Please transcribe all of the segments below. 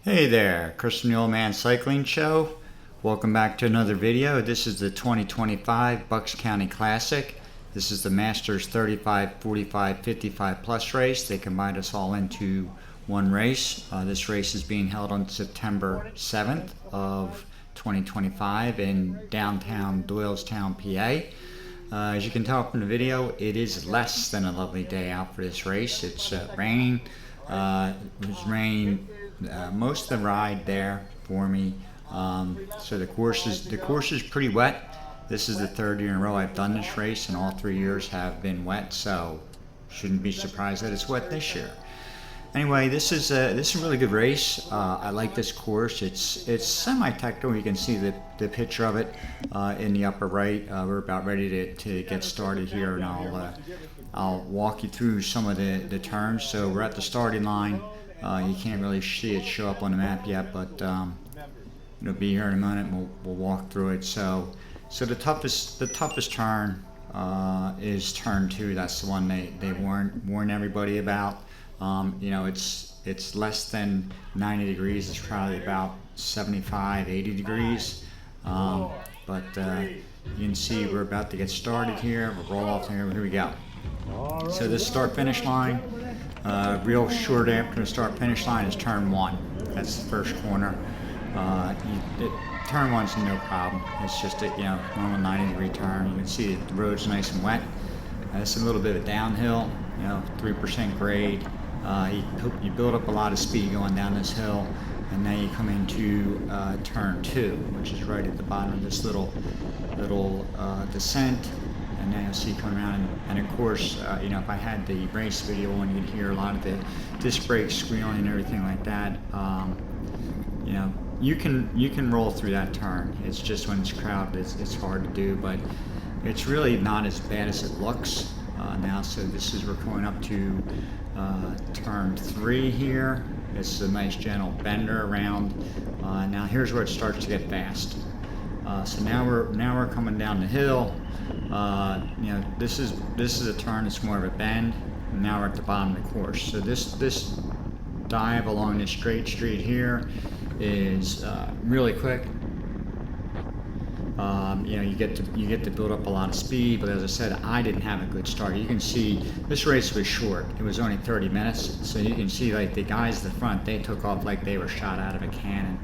Hey there, Chris from the Old Man Cycling Show. Welcome back to another video. This is the 2025 Bucks County Classic. This is the Masters 35, 45, 55 plus race. They combined us all into one race. This race is being held on September 7th of 2025 in downtown Doylestown, PA. As you can tell from the video, it is less than a lovely day out for this race. It's raining. It was raining most of the ride there for me. So the course is pretty wet. This is the third year in a row I've done this race, and all 3 years have been wet. So shouldn't be surprised that it's wet this year. Anyway, this is a really good race. I like this course. It's semi-technical. You can see the picture of it in the upper right. We're about ready to get started here, and I'll walk you through some of the turns. So we're at the starting line. You can't really see it show up on the map yet, but it'll be here in a minute. We'll walk through it. So the toughest turn is turn 2. That's the one they warn everybody about. It's less than 90 degrees. It's probably about 75, 80 degrees. But you can see we're about to get started here. We'll roll off here. Here we go. So the start-finish line, real short after the start-finish line is turn 1. That's the first corner. Turn 1's no problem. It's just a normal 90-degree turn. You can see the road's nice and wet. It's a little bit of downhill, 3% grade. You build up a lot of speed going down this hill, and then you come into turn 2, which is right at the bottom of this little descent. And now you'll see coming around, and of course, if I had the race video on, you'd hear a lot of the disc brake squealing and everything like that. You can roll through that turn. It's just when it's crowded, it's hard to do, but it's really not as bad as it looks now. So we're going up to turn 3 here. It's a nice gentle bender around. Now here's where it starts to get fast. So now we're coming down the hill. This is a turn that's more of a bend. And now we're at the bottom of the course. So this dive along this straight street here is really quick. You get to build up a lot of speed, but as I said, I didn't have a good start. You can see this race was short. It was only 30 minutes, so you can see like the guys at the front, they took off like they were shot out of a cannon.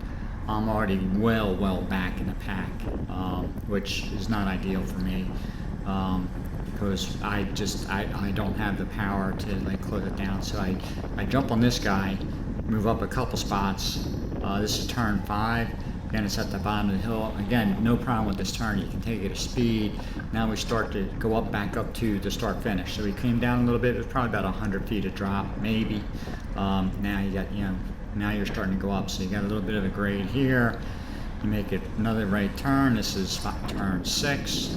I'm already well back in the pack, which is not ideal for me, because I don't have the power to close it down. So I jump on this guy, move up a couple spots. This is turn 5. Again, it's at the bottom of the hill. Again, no problem with this turn. You can take it at speed. Now we start to go back up to the start finish. So we came down a little bit. It was probably about 100 feet of drop, maybe. Now you got now you're starting to go up. So you got a little bit of a grade here. You make it another right turn. This is turn 6.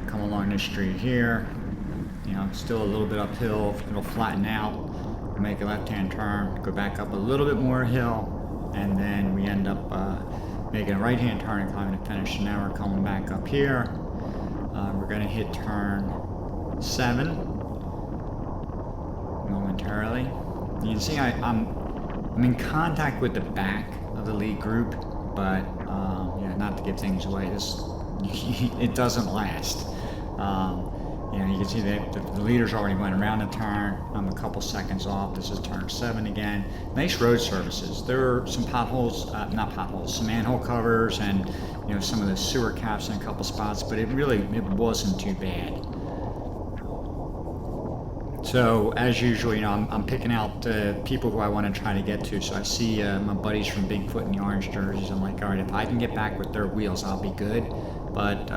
Come along this street here. Still a little bit uphill. It'll flatten out. Make a left-hand turn. Go back up a little bit more hill. And then we end up making a right-hand turn and climbing the finish. And now we're coming back up here. We're going to hit turn 7 momentarily. You can see I'm in contact with the back of the lead group, but not to give things away, it doesn't last. You can see that the leaders already went around the turn. I'm a couple seconds off. This is turn 7 again. Nice road surfaces. There are some potholes, some manhole covers, and some of the sewer caps in a couple spots, but it wasn't too bad. So as usual, I'm picking out people who I want to try to get to. So I see my buddies from Bigfoot in the orange jerseys. I'm like, all right, if I can get back with their wheels, I'll be good. But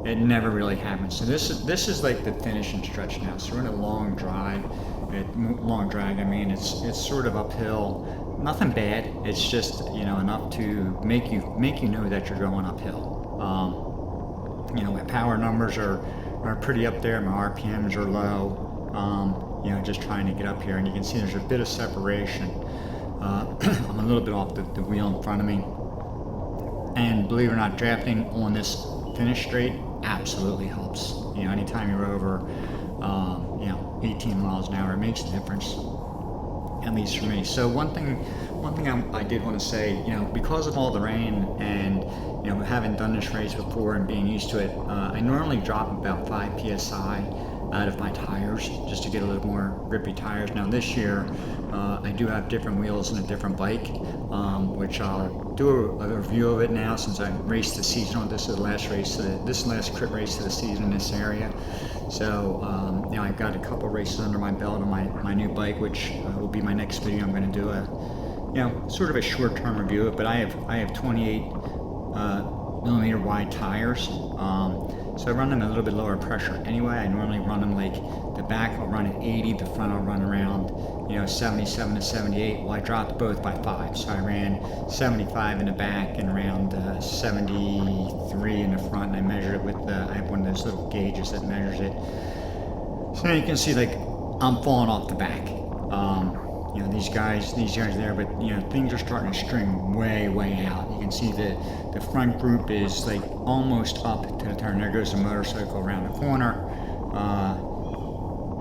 it never really happens. So this is like the finishing stretch now. So we're in a long drag. I mean, it's sort of uphill. Nothing bad. It's just enough to make you know that you're going uphill. My power numbers are pretty up there. My RPMs are low. Just trying to get up here, and you can see there's a bit of separation. I'm a little bit off the wheel in front of me. And believe it or not, drafting on this finish straight absolutely helps. Anytime you're over 18 miles an hour, it makes a difference. at least for me. So one thing I did want to say, because of all the rain and having done this race before and being used to it, I normally drop about 5 psi out of my tires just to get a little more grippy tires. Now this year, I do have different wheels and a different bike, which I'll do a review of it now since I raced the season on this. Is the last race, this last crit race of the season in this area. So I've got a couple races under my belt on my new bike, which will be my next video. I'm going to do a sort of a short-term review of it. But I have 28 millimeter wide tires. So I run them a little bit lower pressure anyway. I normally run them like the back I'll run at 80, the front I'll run around 77 to 78. Well, I dropped both by 5, so I ran 75 in the back and around 73 in the front. And I measured it with I have one of those little gauges that measures it. So now you can see like I'm falling off the back. These guys there, but things are starting to string way out. You can see the front group is like almost up to the turn. There goes the motorcycle around the corner.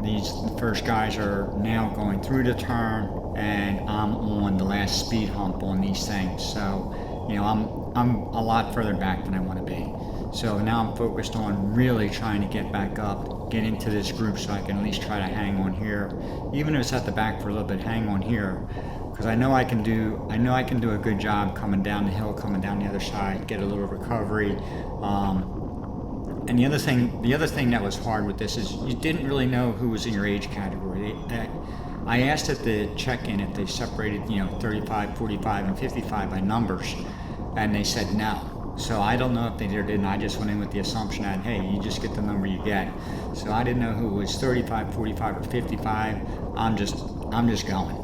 The first guys are now going through the turn, and I'm on the last speed hump on these things. So I'm a lot further back than I want to be. So now I'm focused on really trying to get back up, get into this group so I can at least try to hang on here. Even if it's at the back for a little bit, hang on here. Because I know I can do a good job coming down the hill, coming down the other side, get a little recovery. And the other thing that was hard with this is you didn't really know who was in your age category. I asked at the check-in if they separated 35, 45, and 55 by numbers, and they said no. So I don't know if they did or didn't. I just went in with the assumption that, hey, you just get the number you get. So I didn't know who was 35, 45, or 55. I'm just going.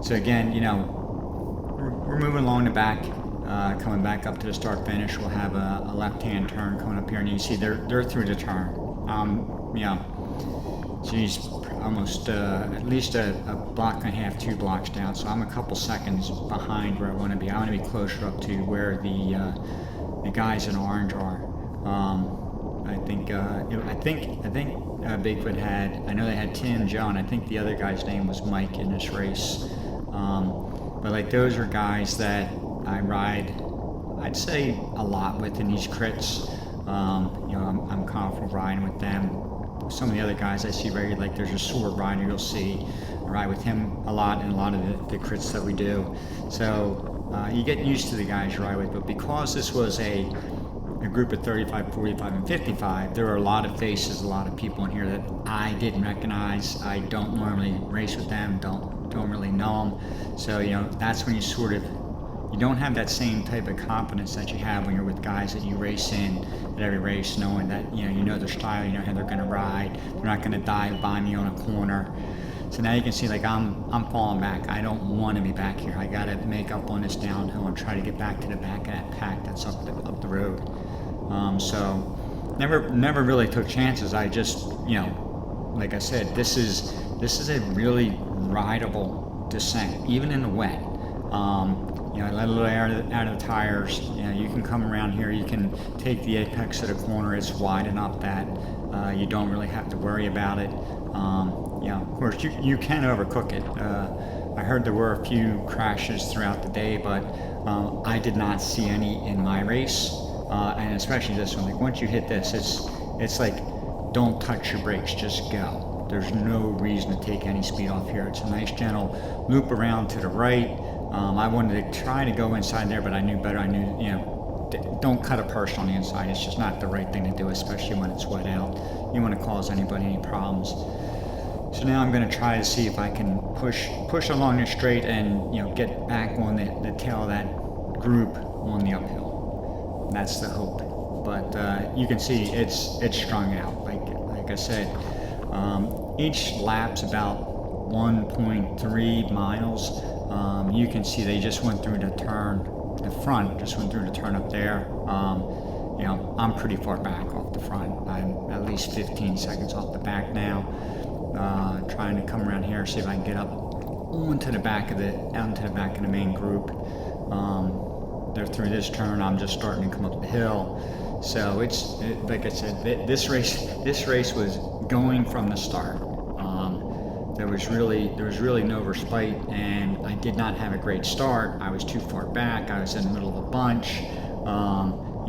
So again, we're moving along the back, coming back up to the start finish. We'll have a left-hand turn coming up here, and you see they're through the turn. Geez, almost at least a block and a half, 2 blocks down. So I'm a couple seconds behind where I want to be. I want to be closer up to where the guys in orange are. I think Bigfoot had. I know they had Tim, Joe, and I think the other guy's name was Mike in this race. But like those are guys that I ride, I'd say a lot with in these crits. I'm confident riding with them. Some of the other guys I see very, like there's a Sword rider you'll see. I ride with him a lot in a lot of the crits that we do. So you get used to the guys you ride with, but because this was a group of 35, 45, and 55, there are a lot of faces, a lot of people in here that I didn't recognize. I don't normally race with them, don't really know them. So that's when you don't have that same type of confidence that you have when you're with guys that you race in at every race, knowing that you know their style, you know how they're going to ride. They're not going to dive by me on a corner. So now you can see like I'm falling back. I don't want to be back here. I got to make up on this downhill and try to get back to the back of that pack that's up the road. So never really took chances. I just like I said, this is a really rideable descent, even in the wet. I let a little air out of the tires. You can come around here. You can take the apex of the corner. It's wide enough that you don't really have to worry about it. Of course, you can overcook it. I heard there were a few crashes throughout the day, but I did not see any in my race, and especially this one. Like once you hit this, it's like don't touch your brakes, just go. There's no reason to take any speed off here. It's a nice gentle loop around to the right. I wanted to try to go inside there, but I knew better. I knew, don't cut a purse on the inside. It's just not the right thing to do, especially when it's wet out. You don't want to cause anybody any problems. So now I'm going to try to see if I can push along the straight and get back on the tail of that group on the uphill. That's the hope. But you can see it's strung out. Like I said, each lap's about 1.3 miles. You can see they just went through the turn. The front just went through the turn up there. I'm pretty far back off the front. I'm at least 15 seconds off the back now. Trying to come around here, see if I can get up onto the back of the main group. They're through this turn. I'm just starting to come up the hill. So like I said, this race was going from the start. there was really no respite, and I did not have a great start. I was too far back. I was in the middle of a bunch.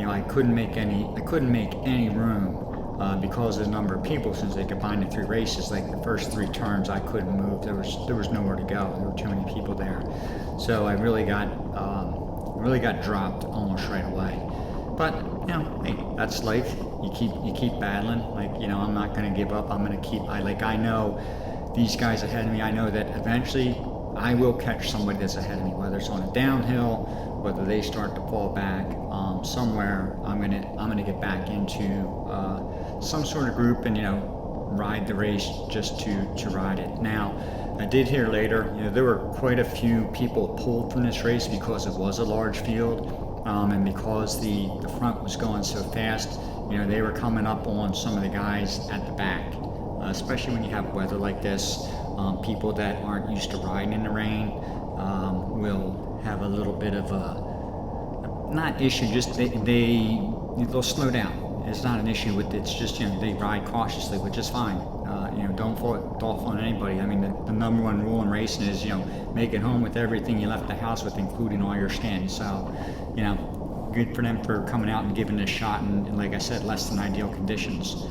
I couldn't make any room because of the number of people. Since they combined the 3 races, like the first 3 turns, I couldn't move. There was nowhere to go. There were too many people there, so I really got dropped almost right away. But hey, that's life. You keep battling. I'm not going to give up. I'm going to keep. I know these guys ahead of me. I know that eventually I will catch somebody that's ahead of me, whether it's on a downhill, whether they start to fall back somewhere. I'm gonna get back into some sort of group and ride the race just to ride it. Now, I did hear later, there were quite a few people pulled from this race because it was a large field, and because the front was going so fast. They were coming up on some of the guys at the back, especially when you have weather like this. People that aren't used to riding in the rain will have a little bit of a, not issue, just they'll slow down. It's not an issue with, it's just, they ride cautiously, which is fine. Don't fall on anybody. I mean, the number one rule in racing is, make it home with everything you left the house with, including all your skins. So, good for them for coming out and giving it a shot in, like I said, less than ideal conditions.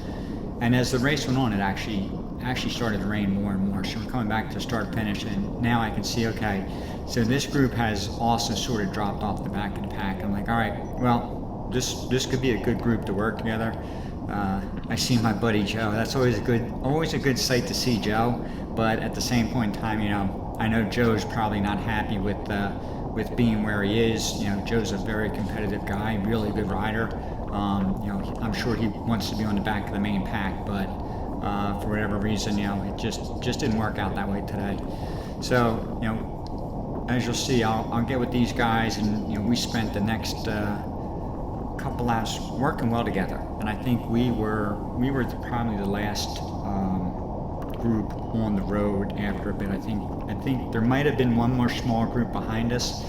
And as the race went on, it actually started to rain more and more. So we're coming back to start finish, and now I can see, okay, so this group has also sort of dropped off the back of the pack. I'm like, all right, well, this could be a good group to work together. I see my buddy Joe. That's always a good sight to see Joe. But at the same point in time, I know Joe's probably not happy with being where he is. Joe's a very competitive guy, really good rider. I'm sure he wants to be on the back of the main pack, but for whatever reason, it just didn't work out that way today. So, as you'll see, I'll get with these guys, and we spent the next couple laps working well together. And I think we were probably the last group on the road after a bit. I think there might have been one more small group behind us,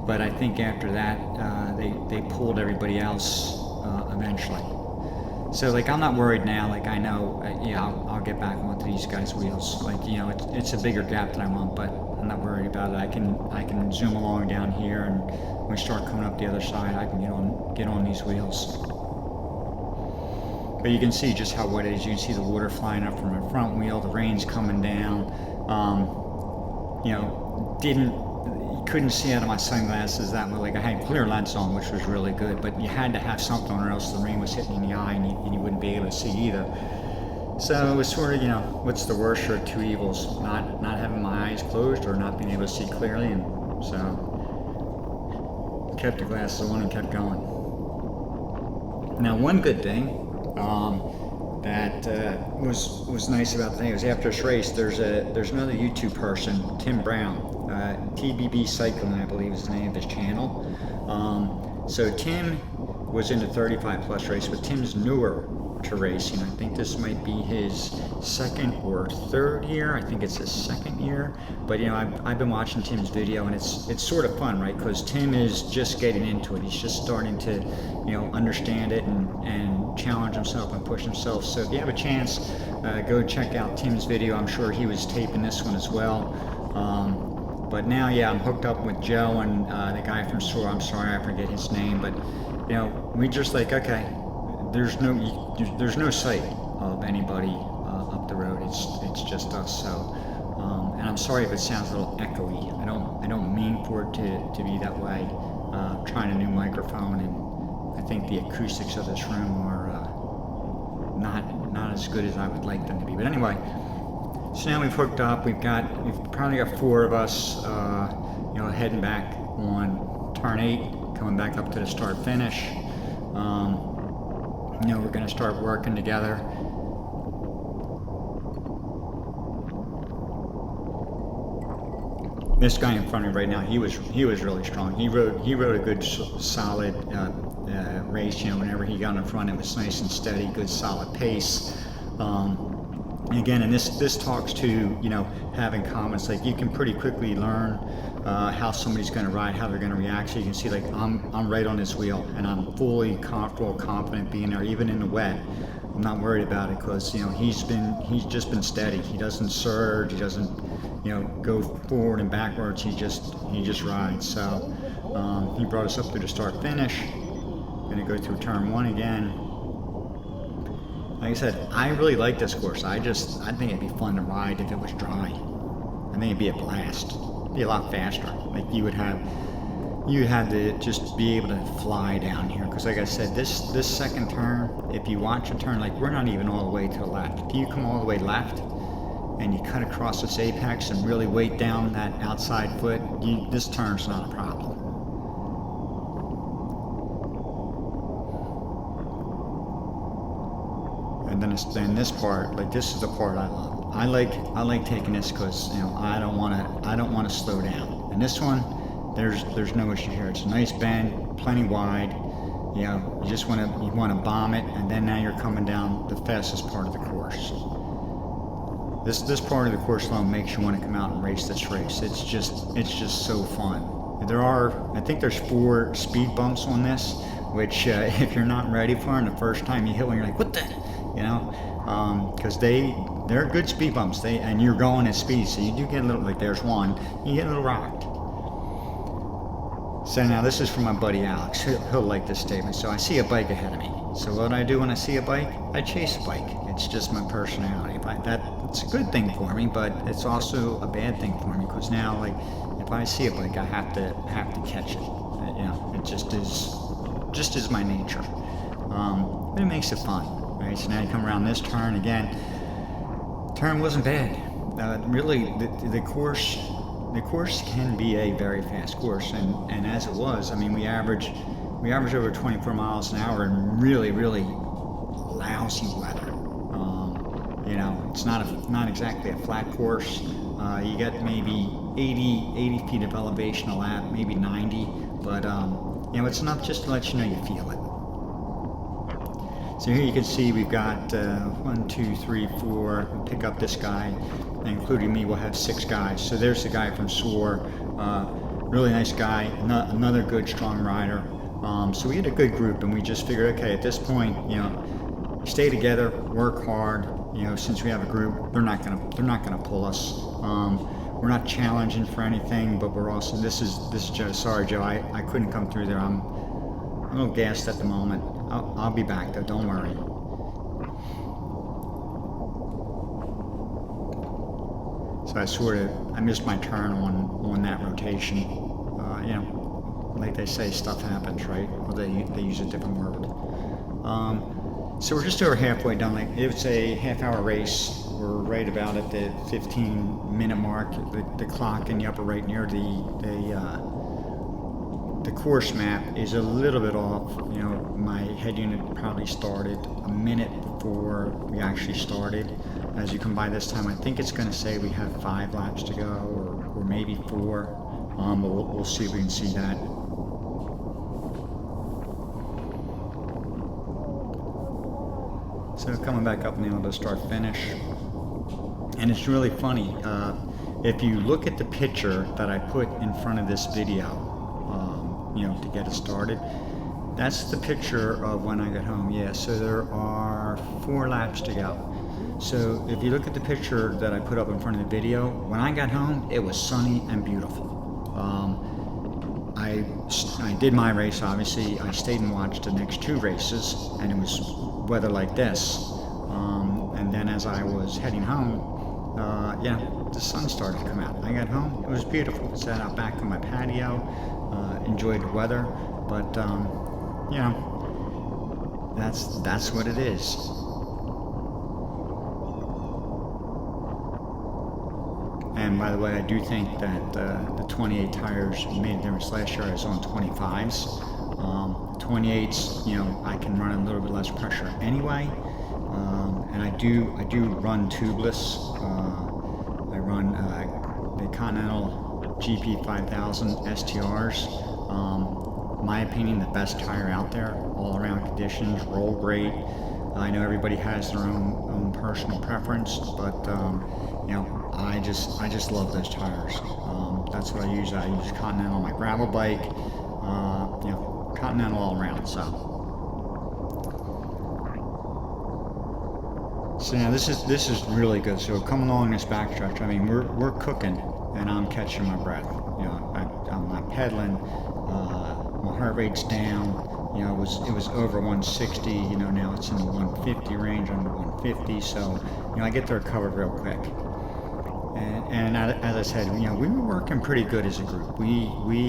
but I think after that they pulled everybody else eventually. So I'm not worried now. I know, I'll get back onto these guys' wheels. It's a bigger gap than I want, but I'm not worried about it. I can zoom along down here, and when we start coming up the other side, I can get on these wheels. But you can see just how wet it is. You can see the water flying up from my front wheel. The rain's coming down. You couldn't see out of my sunglasses that way. I had clear lens on, which was really good, but you had to have something, or else the rain was hitting in the eye, and you wouldn't be able to see either. So it was sort of, what's the worst of 2 evils? Not having my eyes closed or not being able to see clearly, and so kept the glasses on and kept going. Now, one good thing that was nice about the thing was, after this race, there's another YouTube person, Tim Brown, TBB Cycling, I believe is the name of his channel. So Tim was in the 35 plus race, but Tim's newer to racing. I think this might be his 2nd or 3rd year. I think it's his 2nd year. But I've been watching Tim's video, and it's sort of fun, right? Because Tim is just getting into it. He's just starting to understand it and challenge himself and push himself. So if you have a chance, go check out Tim's video. I'm sure he was taping this one as well. But now, I'm hooked up with Joe and the guy from SOAR. I'm sorry, I forget his name, but we just okay. There's no sight of anybody up the road. It's just us. So, and I'm sorry if it sounds a little echoey. I don't mean for it to be that way. Trying a new microphone, and I think the acoustics of this room are not as good as I would like them to be. But anyway, so now we've hooked up. We've probably got 4 of us, heading back on turn 8, coming back up to the start finish. We're going to start working together. This guy in front of me right now, he was really strong. He rode a good solid race. Whenever he got in front, it was nice and steady, good solid pace. Again, and this talks to having comments. You can pretty quickly learn how somebody's going to ride, how they're going to react. So you can see, I'm right on this wheel, and I'm fully comfortable, confident being there, even in the wet. I'm not worried about it because he's just been steady. He doesn't surge. He doesn't go forward and backwards. He just rides. So he brought us up through the start finish. Gonna go through turn 1 again. Like I said, I really like this course. I think it'd be fun to ride if it was dry. I think it'd be a blast. It'd be a lot faster. Like you had to just be able to fly down here. Because like I said, this second turn, if you watch a turn, like we're not even all the way to the left. If you come all the way left and you cut across this apex and really weight down that outside foot, this turn's not a problem. And then this part, like this is the part I love. I like taking this because I don't want to slow down. And this one, there's no issue here. It's a nice bend, plenty wide. You just want to bomb it, and then now you're coming down the fastest part of the course. This part of the course alone makes you want to come out and race this race. It's just so fun. I think there's 4 speed bumps on this, which if you're not ready for them the first time you hit one, you're like, what the, because they're good speed bumps. And you're going at speed, so you do get a little, like there's one, you get a little rocked. So now this is from my buddy Alex. He'll like this statement. So I see a bike ahead of me. So what I do when I see a bike? I chase a bike. It's just my personality. It's a good thing for me, but it's also a bad thing for me because now, like, if I see a bike, I have to catch it. It just is my nature. But it makes it fun, right? So now you come around this turn again. Turn wasn't bad. Really, the course can be a very fast course, and as it was, I mean, we average over 24 miles an hour in really, really lousy weather. It's not exactly a flat course. You get maybe 80 feet of elevation a lap, maybe 90, but it's enough just to let you know you feel it. So here you can see we've got 1, 2, 3, 4. We'll pick up this guy, including me. We'll have 6 guys. So there's the guy from SOAR, really nice guy, another good strong rider. So we had a good group, and we just figured, okay, at this point, stay together, work hard. Since we have a group, they're not gonna pull us. We're not challenging for anything, but we're also this is Joe. Sorry, Joe, I couldn't come through there. I'm a little gassed at the moment. I'll be back though, don't worry. So I missed my turn on that rotation. Like they say, stuff happens, right? Or they use a different word. So we're just over halfway done. Like, it's a half-hour race. We're right about at the 15-minute mark. The clock in the upper right near the course map is a little bit off. My head unit probably started a minute before we actually started. As you come by this time, I think it's going to say we have 5 laps to go, or maybe 4. But we'll see if we can see that. So coming back up now to start finish, and it's really funny. If you look at the picture that I put in front of this video, to get it started, that's the picture of when I got home. Yeah, so there are 4 laps to go. So if you look at the picture that I put up in front of the video, when I got home, it was sunny and beautiful. I did my race, obviously. I stayed and watched the next 2 races, and it was weather like this. And then as I was heading home, the sun started to come out. I got home, it was beautiful. Sat out back on my patio, enjoyed the weather, but that's what it is. And by the way, I do think that the 28 tires made a difference. Last year I was on 25s. 28s, I can run a little bit less pressure anyway. And I do run tubeless. I run the Continental GP 5000 STRs. My opinion, the best tire out there, all around conditions, roll great. I know everybody has their own personal preference, but I just love those tires. That's what I use. I use Continental on my gravel bike. Continental all around. So So now this is really good. So coming along this backstretch, I mean we're cooking, and I'm catching my breath. You know, I'm not pedaling. My heart rate's down. You know, it was over 160. You know, now it's in the 150 range, under 150. So you know, I get there covered real quick. And as I said, you know, we were working pretty good as a group. We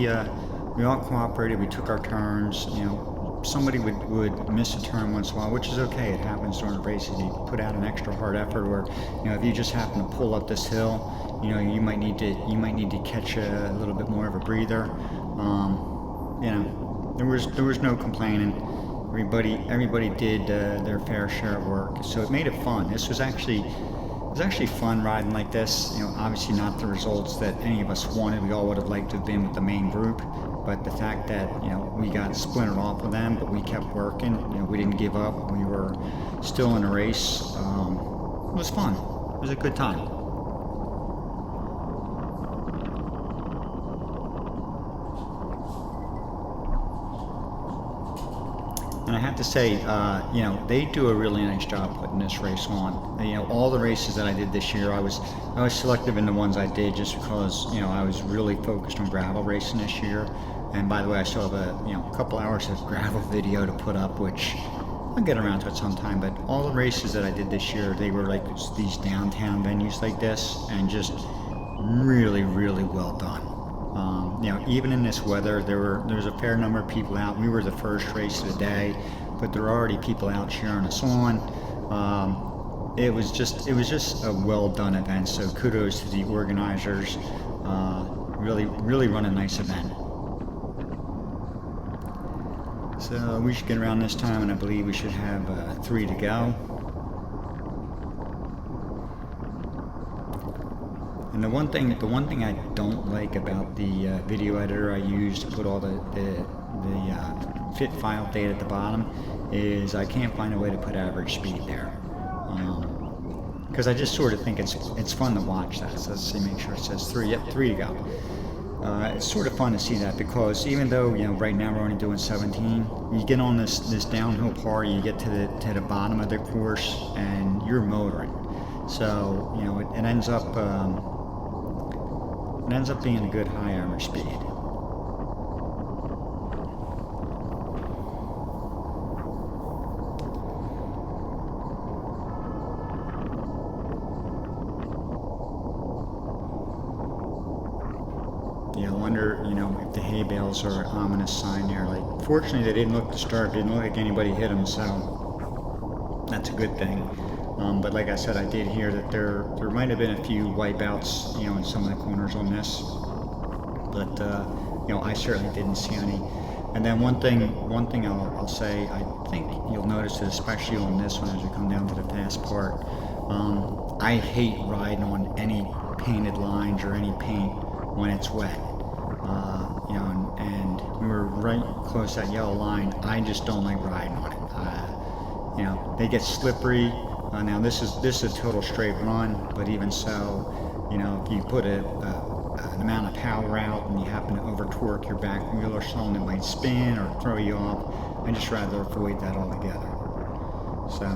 all cooperated. We took our turns. You know, somebody would miss a turn once in a while, which is okay. It happens during the race. If you put out an extra hard effort, or you know, if you just happen to pull up this hill, you know, you might need to catch a little bit more of a breather. You know, there was no complaining. Everybody did their fair share of work, so it made it fun. It was actually fun riding like this. You know, obviously not the results that any of us wanted. We all would have liked to have been with the main group, but the fact that, you know, we got splintered off of them, but we kept working. You know, we didn't give up. We were still in a race. It was fun. It was a good time. And I have to say, you know, they do a really nice job putting this race on. You know, all the races that I did this year, I was selective in the ones I did just because, you know, I was really focused on gravel racing this year. And by the way, I still have a couple hours of gravel video to put up, which I'll get around to it sometime. But all the races that I did this year, they were like these downtown venues like this, and just really, really well done. You know, even in this weather, there's a fair number of people out. We were the first race of the day, but there were already people out cheering us on. It was just a well done event. So kudos to the organizers. Really run a nice event. So we should get around this time, and I believe we should have 3 to go. And the one thing I don't like about the video editor I use to put all the fit file data at the bottom is I can't find a way to put average speed there. Because I just sort of think it's fun to watch that. So let's see, make sure it says 3. Yep, 3 to go. It's sort of fun to see that, because even though, you know, right now we're only doing 17, you get on this downhill part, you get to the bottom of the course, and you're motoring. So, you know, it ends up being a good high average speed. Yeah, I wonder, you know, if the hay bales are an ominous sign there. Like, fortunately, they didn't look disturbed. Didn't look like anybody hit them, so that's a good thing. But like I said, I did hear that there might have been a few wipeouts, you know, in some of the corners on this, but you know, I certainly didn't see any. And then one thing I'll say, I think you'll notice it, especially on this one as we come down to the fast part. I hate riding on any painted lines or any paint when it's wet. You know, and we were right close to that yellow line. I just don't like riding on it. You know, they get slippery. Now this is a total straight run, but even so, you know, if you put an amount of power out and you happen to over torque your back wheel or something, it might spin or throw you off. I just rather avoid that altogether. So,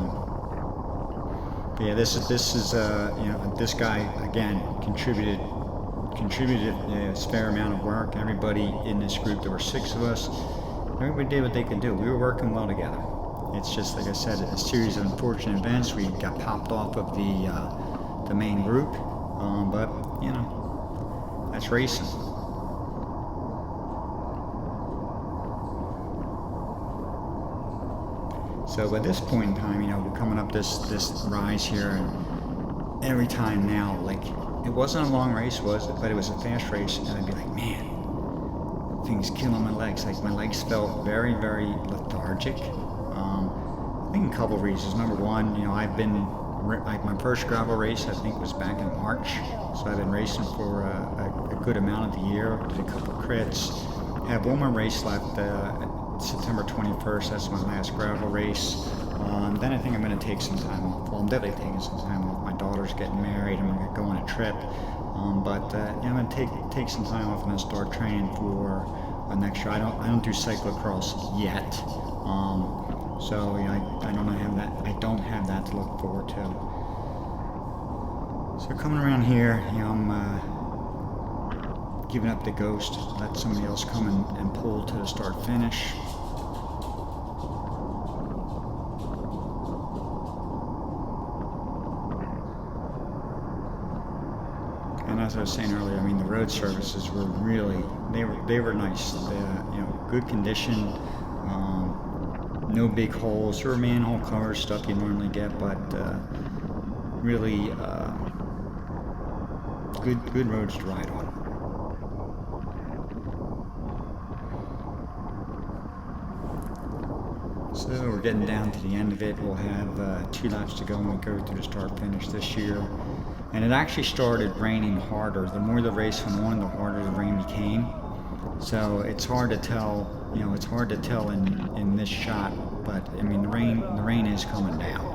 yeah, this is you know, this guy again contributed a fair amount of work. Everybody in this group, there were 6 of us. Everybody did what they could do. We were working well together. It's just, like I said, a series of unfortunate events. We got popped off of the main group, but you know, that's racing. So by this point in time, you know, we're coming up this rise here, and every time now, like, it wasn't a long race, was it? But it was a fast race, and I'd be like, man, things killing my legs. Like, my legs felt very, very lethargic. I think a couple of reasons. Number one, you know, I've been, like, my first gravel race, I think, was back in March. So I've been racing for a good amount of the year. Did a couple of crits. Have one more race left, September 21st. That's my last gravel race. Then I think I'm going to take some time off. Well, I'm definitely taking some time off. My daughter's getting married. I'm going to go on a trip. Yeah, I'm going to take some time off and then start training for next year. I don't do cyclocross yet. So I don't have that to look forward to. So coming around here, I'm giving up the ghost, let somebody else come and pull to the start finish. And as I was saying earlier, I mean, the road services were really, they were nice. Good condition, no big holes or manhole covers, stuff you normally get, but really good roads to ride on. So we're getting down to the end of it. We'll have 2 laps to go when we go through the start finish this year. And it actually started raining harder. The more the race went on, the harder the rain became. So it's hard to tell, it's hard to tell in this shot, but I mean the rain is coming down.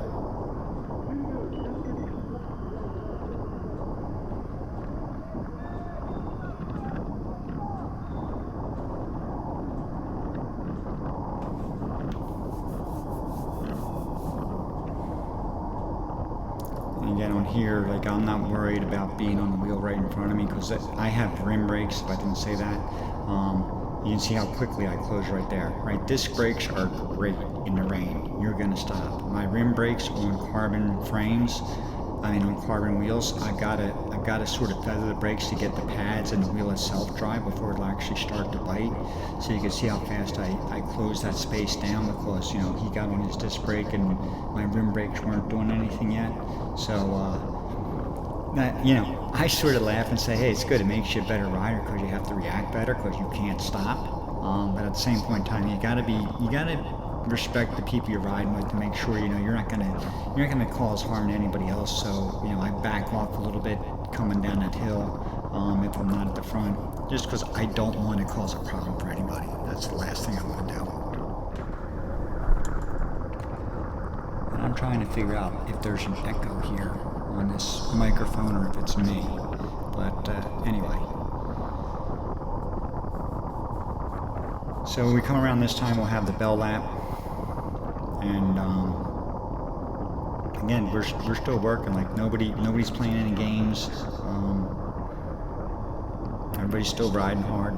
Again, on here, like, I'm not worried about being on the wheel right in front of me because I have rim brakes, if I didn't say that. You can see how quickly I close right there. Right, disc brakes are great in the rain. You're gonna stop. My rim brakes on carbon frames, on carbon wheels, I've got to sort of feather the brakes to get the pads and the wheel itself dry before it'll actually start to bite. So you can see how fast I close that space down because, he got on his disc brake and my rim brakes weren't doing anything yet. So, I sort of laugh and say, hey, it's good. It makes you a better rider because you have to react better because you can't stop. But at the same point in time, you gotta respect the people you're riding with to make sure you're not gonna cause harm to anybody else. So I back off a little bit coming down that hill if I'm not at the front, just because I don't want to cause a problem for anybody. That's the last thing I want to do. And I'm trying to figure out if there's an echo here on this microphone or if it's me. But anyway. So when we come around this time, we'll have the bell lap. And again, we're still working. Like nobody's playing any games. Everybody's still riding hard.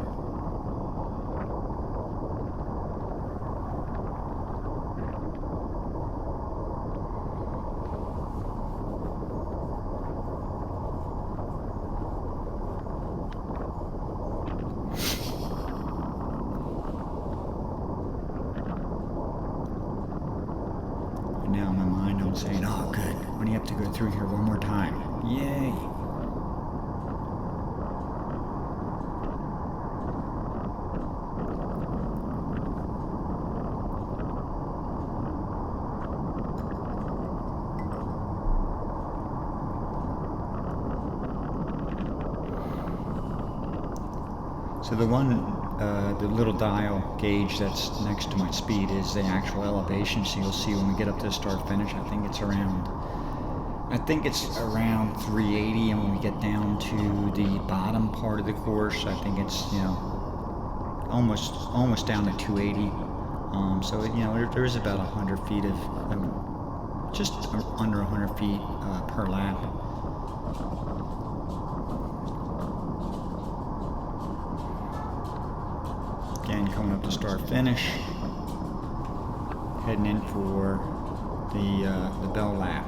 Now in my mind I'm saying, oh good, we only have to go through here one more time. Yay! So the little dial gauge that's next to my speed is the actual elevation. So you'll see when we get up to the start finish, I think it's around 380, and when we get down to the bottom part of the course, I think it's almost down to 280. So there's about 100 feet of just under 100 feet per lap. Again, coming up to start finish, heading in for the bell lap.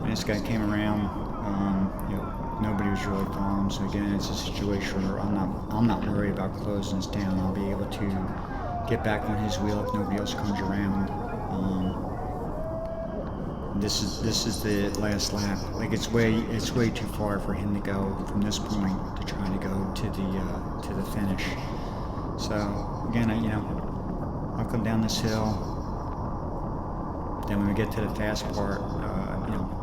And this guy came around. Nobody was really following, so again, it's a situation where I'm not worried about closing this down. I'll be able to get back on his wheel if nobody else comes around. This is the last lap. Like it's way too far for him to go from this point to try to go to the finish. So again, I'll come down this hill. Then when we get to the fast part,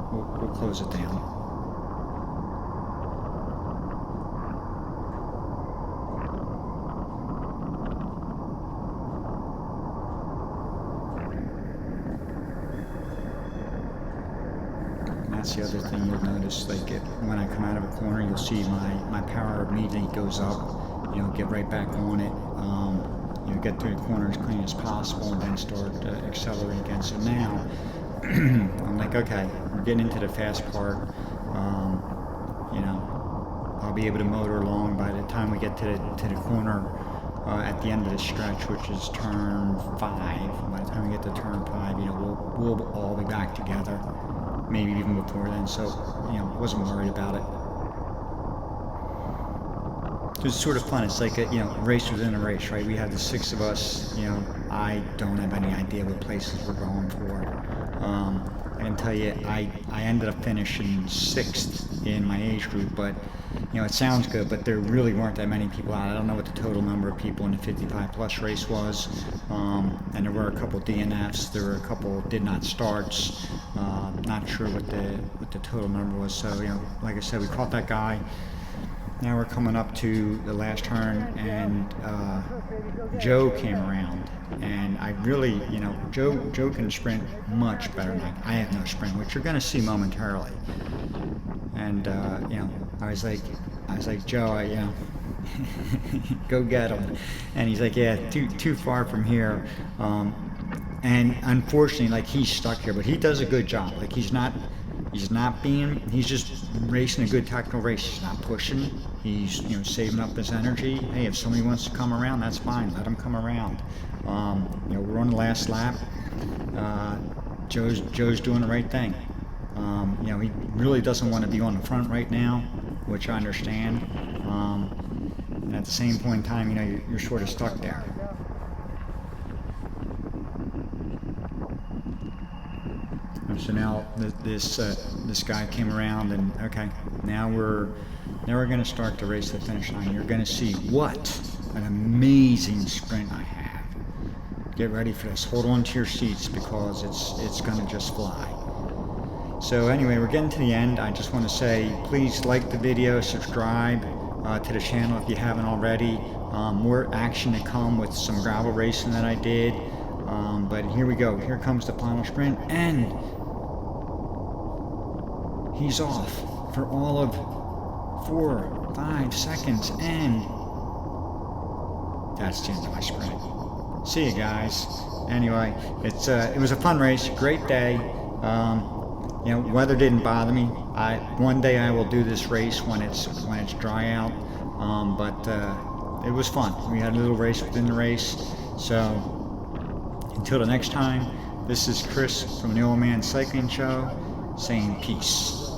we'll close it down. that's the other thing you'll notice. Like when I come out of a corner, you'll see my power immediately goes up. Get right back on it. Get through the corner as clean as possible, and then start accelerating again. So now I'm like, okay, we're getting into the fast part. I'll be able to motor along by the time we get to the corner at the end of the stretch, which is turn 5. By the time we get to turn 5, we'll all be back together, maybe even before then. So, wasn't worried about it. It was sort of fun. It's like a race within a race, right? We had the 6 of us. I don't have any idea what places we're going for. I can tell you, I ended up finishing 6th in my age group, but it sounds good, but there really weren't that many people out. I don't know what the total number of people in the 55 plus race was, and there were a couple DNFs, there were a couple did not starts. Not sure what the total number was. So like I said, we caught that guy. Now we're coming up to the last turn, and Joe came around, and I really, Joe can sprint much better than I have no sprint, which you're going to see momentarily. And I was like, Joe, go get him. And he's like, yeah, too far from here. And unfortunately, like, he's stuck here, but he does a good job. Like, he's just racing a good technical race. He's not pushing. He's, saving up his energy. Hey, if somebody wants to come around, that's fine. Let him come around. We're on the last lap. Joe's doing the right thing. He really doesn't want to be on the front right now, which I understand. And at the same point in time, you're sort of stuck there. So now this guy came around, and okay, now we're going to start to race the finish line. You're going to see what an amazing sprint I have. Get ready for this. Hold on to your seats, because it's going to just fly. So anyway, we're getting to the end. I just want to say, please like the video, subscribe to the channel if you haven't already. More action to come with some gravel racing that I did. But here we go. Here comes the final sprint, and he's off for all of 4-5 seconds, and that's the end of my sprint. See you guys. Anyway, it was a fun race, great day. Weather didn't bother me. One day I will do this race when it's dry out. But it was fun. We had a little race within the race. So until the next time, this is Chris from the Old Man Cycling Show saying peace.